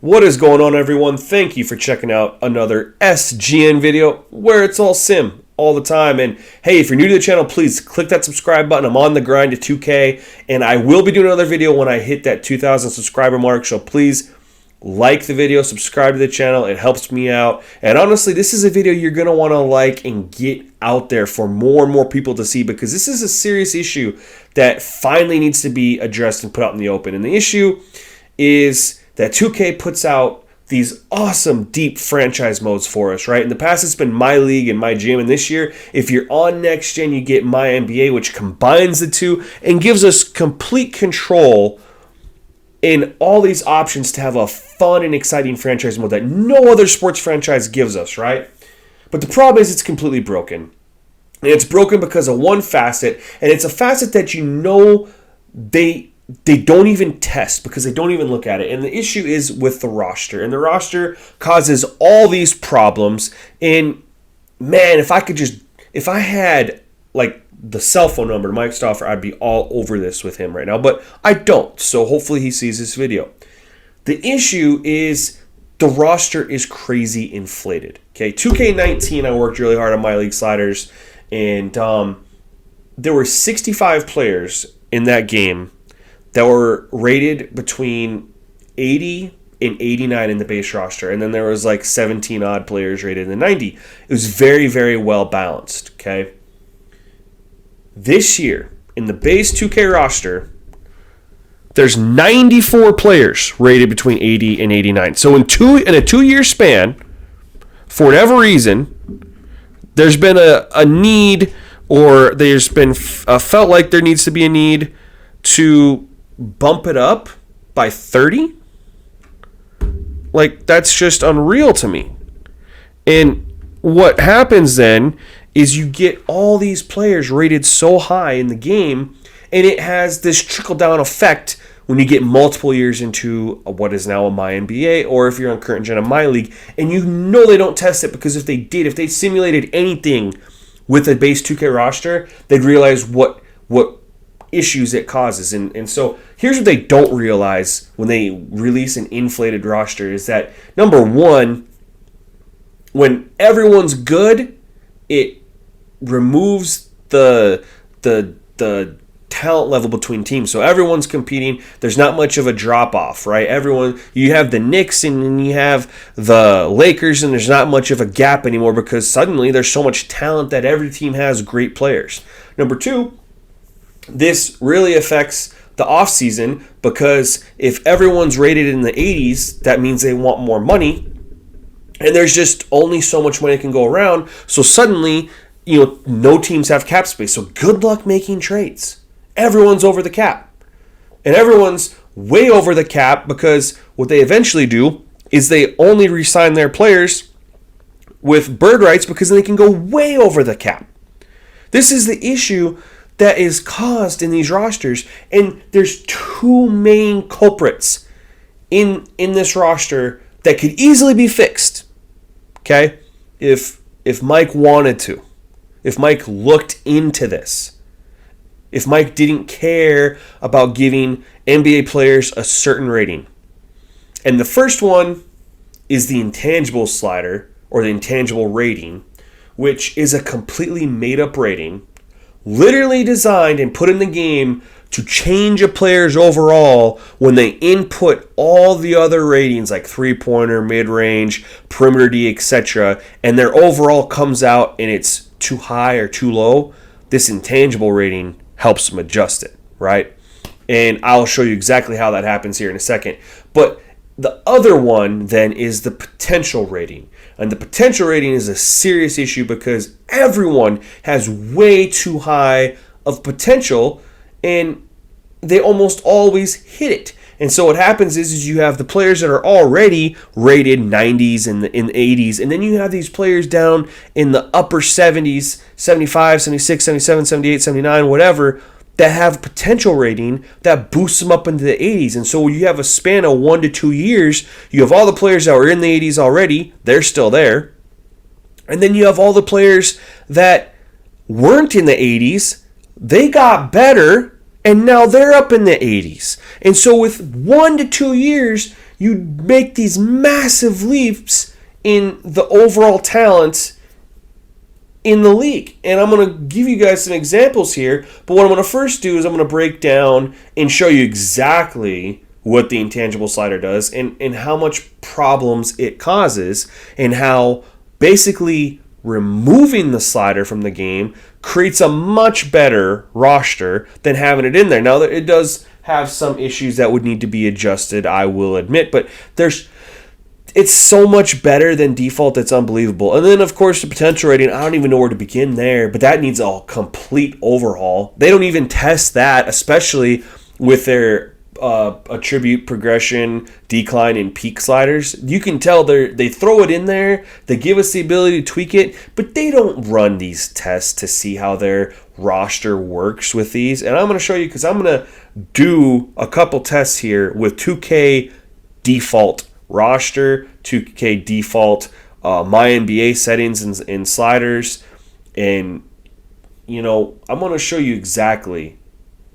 What is going on, everyone? Thank you for checking out another SGN video where it's all sim all the time. And hey, if you're new to the channel, please click that subscribe button. I'm on the grind to 2K, and I will be doing another video when I hit that 2,000 subscriber mark. So please like the video, subscribe to the channel. It helps me out. And honestly, this is a video you're going to want to like and get out there for more and more people to see, because this is a serious issue that finally needs to be addressed and put out in the open. And the issue is that 2K puts out these awesome deep franchise modes for us, right? In the past, it's been My League and My Gym, and this year, if you're on Next Gen, you get MyNBA, which combines the two and gives us complete control in all these options to have a fun and exciting franchise mode that no other sports franchise gives us, right? But the problem is it's completely broken. And it's broken because of one facet, and it's a facet that you know they don't even test because they don't even look at it. And the issue is with the roster. And the roster causes all these problems. And man, if I had like the cell phone number to Mike Stauffer, I'd be all over this with him right now. But I don't. So hopefully he sees this video. The issue is the roster is crazy inflated. Okay, 2K19, I worked really hard on My League sliders. And there were 65 players in that game that were rated between 80 and 89 in the base roster. And then there was like 17 odd players rated in the 90. It was very, very well balanced, okay? This year, in the base 2K roster, there's 94 players rated between 80 and 89. So in a 2-year span, for whatever reason, there's been a need, or there's been felt like there needs to be a need to bump it up by 30. Like, that's just unreal to me. And what happens then is you get all these players rated so high in the game, and it has this trickle-down effect when you get multiple years into what is now a MyNBA, or if you're on current gen of My League, and you know they don't test it, because if they simulated anything with a base 2K roster, they'd realize what issues it causes. And so here's what they don't realize when they release an inflated roster is that, number one, when everyone's good, it removes the talent level between teams. So everyone's competing. There's not much of a drop off, right? You have the Knicks and then you have the Lakers, and there's not much of a gap anymore because suddenly there's so much talent that every team has great players. Number two, this really affects the offseason, because if everyone's rated in the 80s, that means they want more money, and there's just only so much money can go around. So suddenly, no teams have cap space. So good luck making trades. Everyone's over the cap. And everyone's way over the cap because what they eventually do is they only re-sign their players with bird rights, because then they can go way over the cap. This is the issue that is caused in these rosters, and there's two main culprits in this roster that could easily be fixed. Okay? If Mike wanted to. If Mike looked into this. If Mike didn't care about giving NBA players a certain rating. And the first one is the intangible slider, or the intangible rating, which is a completely made up rating, literally designed and put in the game to change a player's overall when they input all the other ratings like three-pointer, mid-range, perimeter D, etc., and their overall comes out and it's too high or too low. This intangible rating helps them adjust it, right? And I'll show you exactly how that happens here in a second. But the other one then is the potential rating. And the potential rating is a serious issue because everyone has way too high of potential, and they almost always hit it. And so what happens is you have the players that are already rated 90s and in the 80s, and then you have these players down in the upper 70s, 75, 76, 77, 78, 79, whatever, that have potential rating that boosts them up into the 80s. And so you have a span of 1 to 2 years. You have all the players that were in the 80s already. They're still there. And then you have all the players that weren't in the 80s. They got better, And now they're up in the 80s. And so with 1 to 2 years, you make these massive leaps in the overall talent in the league. And I'm going to give you guys some examples here. But what I'm going to first do is I'm going to break down and show you exactly what the intangible slider does and how much problems it causes, and how basically removing the slider from the game creates a much better roster than having it in there. Now, it does have some issues that would need to be adjusted, I will admit, but it's so much better than default, it's unbelievable. And then, of course, the potential rating, I don't even know where to begin there, but that needs a complete overhaul. They don't even test that, especially with their attribute progression, decline, and peak sliders. You can tell they throw it in there, they give us the ability to tweak it, but they don't run these tests to see how their roster works with these. And I'm going to show you, because I'm going to do a couple tests here with 2K default roster, 2K default MyNBA settings and sliders, and I'm going to show you exactly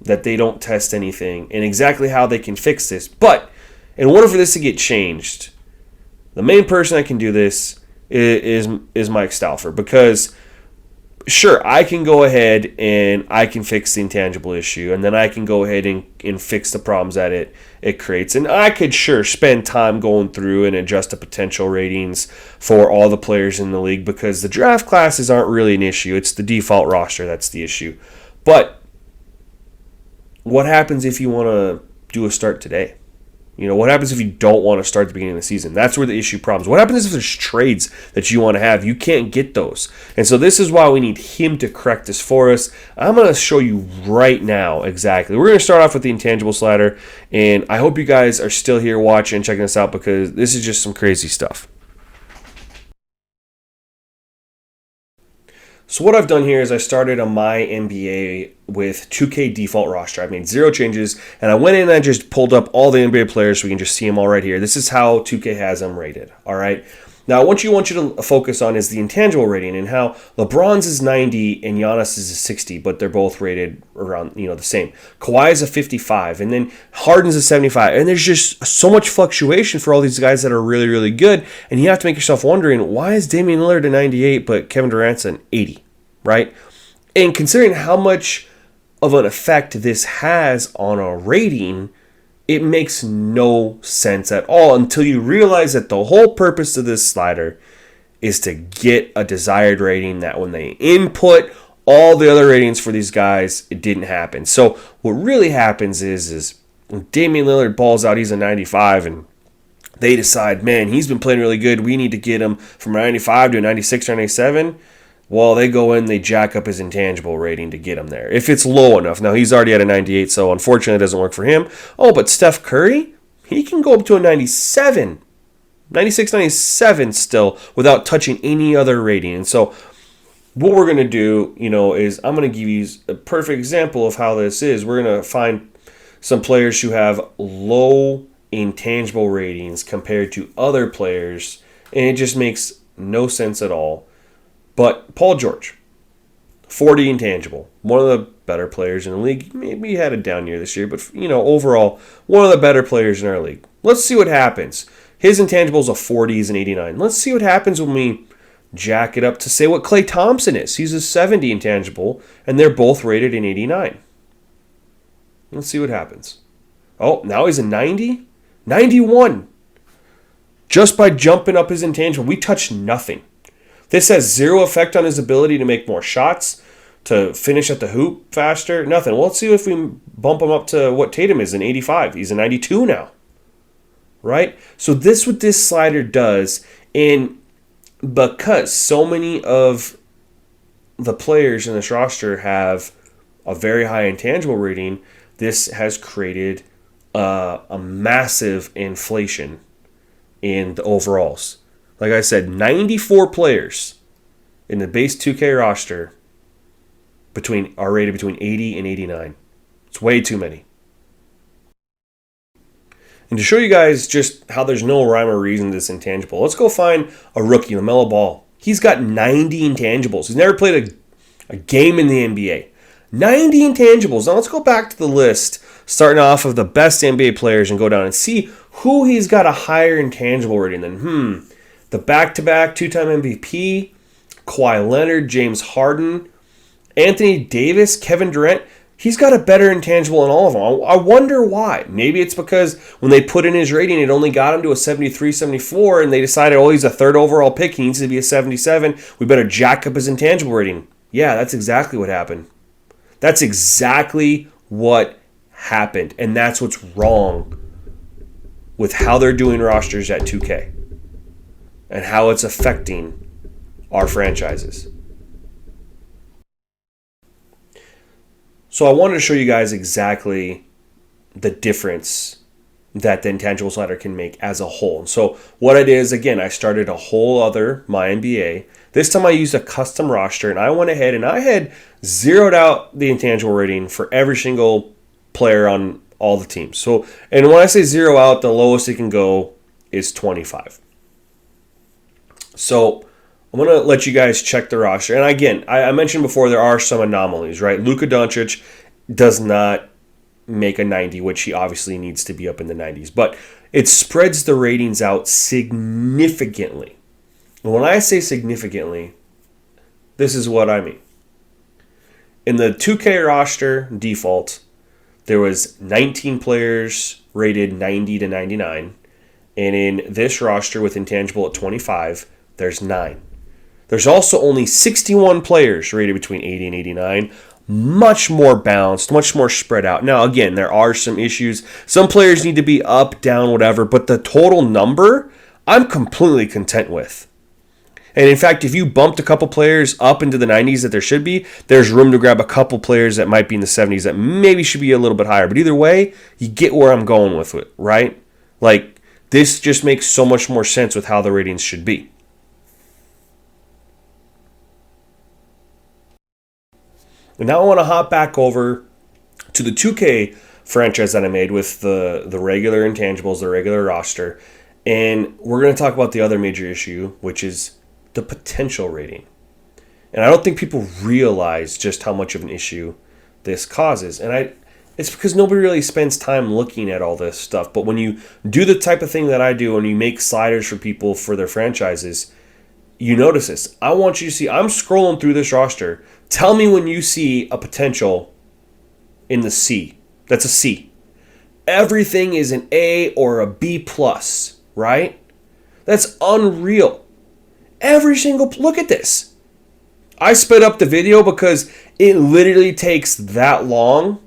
that they don't test anything and exactly how they can fix this. But in order for this to get changed, the main person that can do this is Mike Stauffer, because sure, I can go ahead and I can fix the intangible issue, and then I can go ahead and fix the problems that it creates. And I could sure spend time going through and adjust the potential ratings for all the players in the league, because the draft classes aren't really an issue. It's the default roster that's the issue. But what happens if you want to do a start today? What happens if you don't want to start at the beginning of the season? That's where the issue problems. What happens if there's trades that you want to have? You can't get those. And so this is why we need him to correct this for us. I'm going to show you right now exactly. We're going to start off with the intangible slider, and I hope you guys are still here watching and checking this out, because this is just some crazy stuff. So what I've done here is I started a MyNBA with 2K default roster. I've made 0 changes, and I went in and I just pulled up all the NBA players so we can just see them all right here. This is how 2K has them rated, all right? Now, what I want you to focus on is the intangible rating, and how LeBron's is 90 and Giannis is a 60, but they're both rated around, the same. Kawhi is a 55, and then Harden's a 75, and there's just so much fluctuation for all these guys that are really, really good, and you have to make yourself wondering, why is Damian Lillard a 98 but Kevin Durant's an 80, right? And considering how much of an effect this has on a rating, it makes no sense at all until you realize that the whole purpose of this slider is to get a desired rating, that when they input all the other ratings for these guys, it didn't happen. So what really happens is when Damian Lillard balls out, he's a 95, and they decide, man, he's been playing really good, we need to get him from a 95 to a 96 or 97. Well, they go in, they jack up his intangible rating to get him there, if it's low enough. Now, he's already at a 98, so unfortunately it doesn't work for him. Oh, but Steph Curry, he can go up to a 97, 96, 97 still, without touching any other rating. And so what we're going to do, is I'm going to give you a perfect example of how this is. We're going to find some players who have low intangible ratings compared to other players, and it just makes no sense at all. But Paul George, 40 intangible, one of the better players in the league. Maybe he had a down year this year, but overall, one of the better players in our league. Let's see what happens. His intangibles are 40, he's an 89. Let's see what happens when we jack it up to say what Klay Thompson is. He's a 70 intangible, and they're both rated in 89. Let's see what happens. Oh, now he's a 90? 91. Just by jumping up his intangible, we touched nothing. This has 0 effect on his ability to make more shots, to finish at the hoop faster, nothing. Well, let's see if we bump him up to what Tatum is, an 85. He's a 92 now, right? So this what this slider does, and because so many of the players in this roster have a very high intangible rating, this has created a massive inflation in the overalls. Like I said, 94 players in the base 2K roster are rated between 80 and 89. It's way too many. And to show you guys just how there's no rhyme or reason to this intangible, let's go find a rookie, LaMelo Ball. He's got 90 intangibles. He's never played a game in the NBA. 90 intangibles. Now let's go back to the list, starting off of the best NBA players and go down and see who he's got a higher intangible rating than. The back-to-back two-time MVP, Kawhi Leonard, James Harden, Anthony Davis, Kevin Durant. He's got a better intangible than all of them. I wonder why. Maybe it's because when they put in his rating, it only got him to a 73, 74, and they decided, he's a third overall pick. He needs to be a 77. We better jack up his intangible rating. Yeah, that's exactly what happened. That's exactly what happened. And that's what's wrong with how they're doing rosters at 2K and how it's affecting our franchises. So I wanted to show you guys exactly the difference that the intangible slider can make as a whole. So what I did is, again, I started a whole other MyNBA. This time I used a custom roster, and I went ahead and I had zeroed out the intangible rating for every single player on all the teams. So, and when I say zero out, the lowest it can go is 25. So I'm going to let you guys check the roster. And again, I mentioned before there are some anomalies, right? Luka Doncic does not make a 90, which he obviously needs to be up in the 90s. But it spreads the ratings out significantly. And when I say significantly, this is what I mean. In the 2K roster default, there was 19 players rated 90 to 99. And in this roster with intangible at 25, there's 9. There's also only 61 players rated between 80 and 89. Much more balanced, much more spread out. Now, again, there are some issues. Some players need to be up, down, whatever. But the total number, I'm completely content with. And in fact, if you bumped a couple players up into the 90s that there should be, there's room to grab a couple players that might be in the 70s that maybe should be a little bit higher. But either way, you get where I'm going with it, right? Like, this just makes so much more sense with how the ratings should be. And now I want to hop back over to the 2K franchise that I made with the regular intangibles, the regular roster. And we're going to talk about the other major issue, which is the potential rating. And I don't think people realize just how much of an issue this causes. And it's because nobody really spends time looking at all this stuff. But when you do the type of thing that I do and you make sliders for people for their franchises, you notice this. I want you to see, I'm scrolling through this roster. Tell me when you see a potential in the C. That's a C. Everything is an A or a B plus, right? That's unreal. Every single, look at this. I sped up the video because it literally takes that long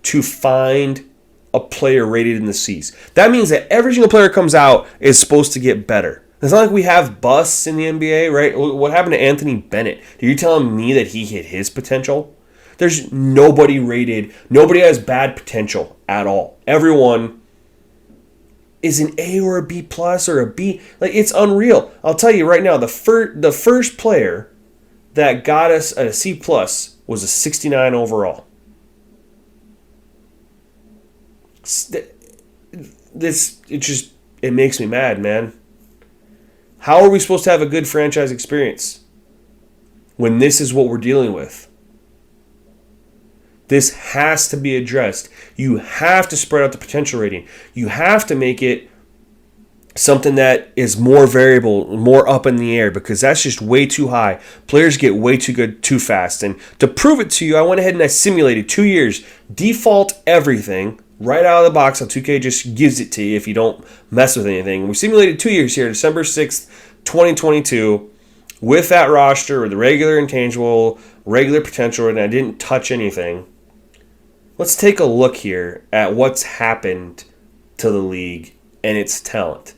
to find a player rated in the C's. That means that every single player comes out is supposed to get better. It's not like we have busts in the NBA, right? What happened to Anthony Bennett? Are you telling me that he hit his potential? There's nobody rated. Nobody has bad potential at all. Everyone is an A or a B plus or a B. Like, it's unreal. I'll tell you right now, the first player that got us a C plus was a 69 overall. It makes me mad, man. How are we supposed to have a good franchise experience when this is what we're dealing with? This has to be addressed. You have to spread out the potential rating. You have to make it something that is more variable, more up in the air, because that's just way too high. Players get way too good too fast. And to prove it to you, I went ahead and I simulated 2 years, default everything, right out of the box. How 2K just gives it to you if you don't mess with anything. We simulated 2 years here, December 6th, 2022, with that roster, or the regular intangible, regular potential, and I didn't touch anything. Let's take a look here at what's happened to the league and its talent.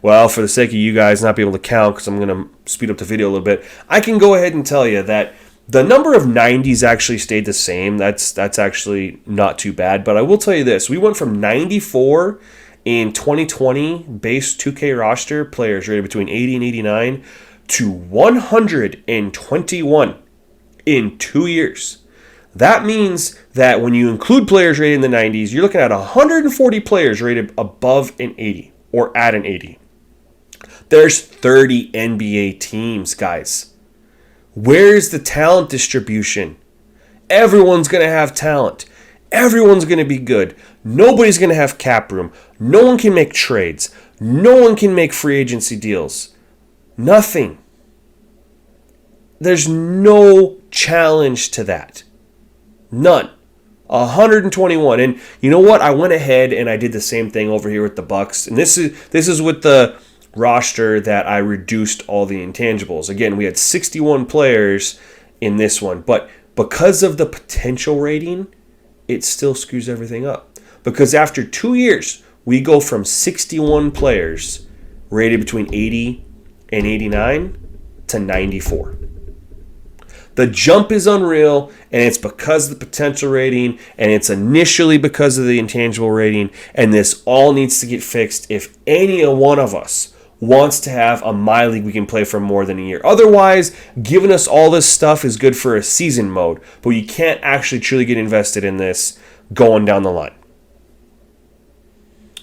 Well, for the sake of you guys not being able to count, because I'm going to speed up the video a little bit, I can go ahead and tell you that the number of 90s actually stayed the same. That's actually not too bad. But I will tell you this. We went from 94 in 2020 base 2K roster players rated between 80 and 89 to 121 in 2 years. That means that when you include players rated in the 90s, you're looking at 140 players rated above an 80 or at an 80. There's 30 NBA teams, guys. Where is the talent distribution? Everyone's going to have talent. Everyone's going to be good. Nobody's going to have cap room. No one can make trades. No one can make free agency deals. Nothing. There's no challenge to that. None. 121. And you know what? I went ahead and I did the same thing over here with the Bucks. And this is with the roster that I reduced all the intangibles. Again, we had 61 players in this one, but because of the potential rating, it still screws everything up. Because after 2 years, we go from 61 players rated between 80 and 89 to 94. The jump is unreal, and it's because of the potential rating, and it's initially because of the intangible rating, and this all needs to get fixed if any one of us wants to have a My League we can play for more than a year. Otherwise, giving us all this stuff is good for a season mode, but you can't actually truly get invested in this going down the line.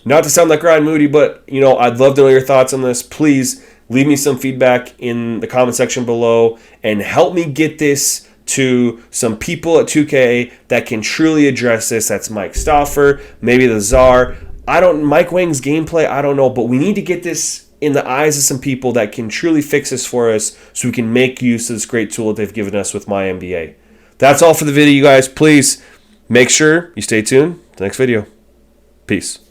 Not to sound like Ryan Moody, but I'd love to know your thoughts on this. Please leave me some feedback in the comment section below and help me get this to some people at 2K that can truly address this. That's Mike Stauffer, maybe the Czar. Mike Wang's gameplay, I don't know, but we need to get this in the eyes of some people that can truly fix this for us so we can make use of this great tool that they've given us with MyNBA. That's all for the video, you guys. Please make sure you stay tuned. The next video. Peace.